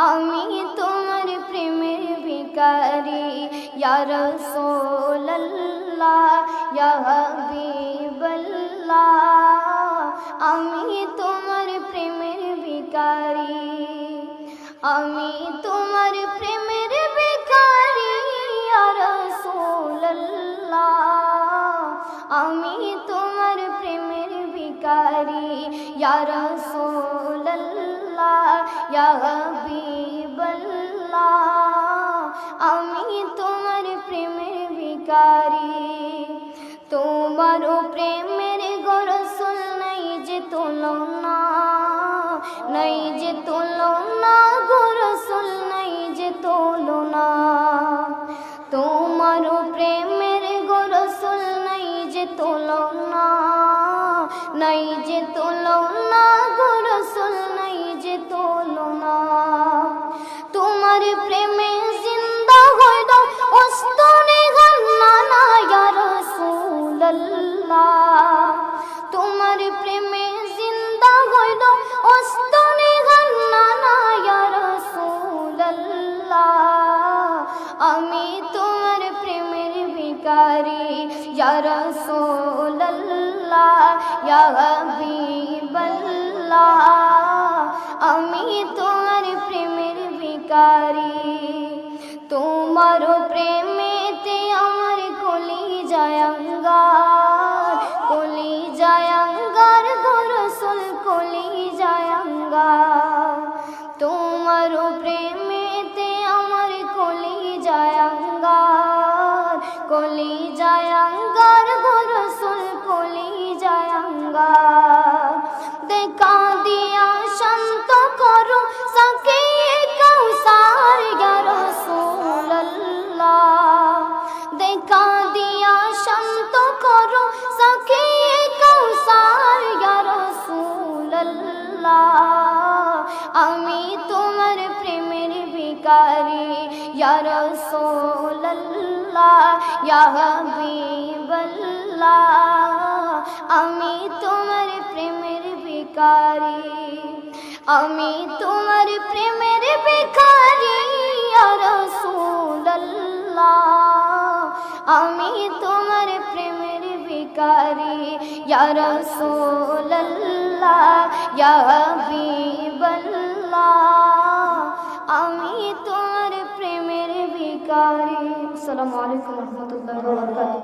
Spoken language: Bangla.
আমি তোমার প্রেমের ভিখারি ইয়া রাসূলুল্লাহ ইয়া হাবিবাল্লাহ। আমি তোমার প্রেমের ভিখারি, আমি তোমার প্রেমের ভিখারি ইয়া রাসূলুল্লাহ। আমি তোমার প্রেমের ভিখারি ইয়া রাসূলুল্লাহ ইয়া হাবিবাল্লাহ। আমি তোমার প্রেমের ভিখারি। তোমার প্রেমের গো রাসূল নাই যে তুলনা, নাই যে তুলনা গো রাসূল নাই যে তুলনা। তোমার প্রেমের গো রাসূল নাই যে তুলনা, নাই যে তুলনা গো রাসূল নাই যে তুলনা। তোমার প্রেমে জিন্দা হইল ওস্তনে গান্নানা ইয়া রাসূলুল্লাহ। তোমার প্রেমে জিন্দা হইল ওস্তনে গান্নানা ইয়া রাসূলুল্লাহ। আমি তোমার প্রেমের ভিখারি ইয়া রাসূলুল্লাহ ইয়া হাবিবাল্লাহ। আমি তোমার প্রেমের ভিখারি। তোমার প্রেমেতে আমার কলিজায় আঙ্গার, কলিজায় আঙ্গার গো রাসূল কলিজায় আঙ্গার। তোমার প্রেমেতে আমার কলিজায় আঙ্গার, কলিজায় আঙ্গার গো রাসূল কলিজায় আঙ্গার। দেখা দিয়া শান্ত করো সাকিয়ে কাউসার ইয়া রাসূলুল্লাহ। দেখা দিয়া শান্ত করো সাকিয়ে কাউসার ইয়া রাসূলুল্লাহ। আমি তোমার প্রেমের ভিখারি ইয়া রাসূলুল্লাহ ইয়া হাবিবাল্লাহ। আমি তোমার প্রেমের ভিখারি, আমি তোমার প্রেমের ভিখারি ইয়া রাসূলুল্লাহ। আমি তোমার প্রেমের ভিখারি ইয়া রাসূলুল্লাহ ইয়া হাবিবাল্লাহ। আমি তোমার প্রেমের ভিখারি। আসসালামু আলাইকুম ওয়া রাহমাতুল্লাহি ওয়া বারাকাতুহু।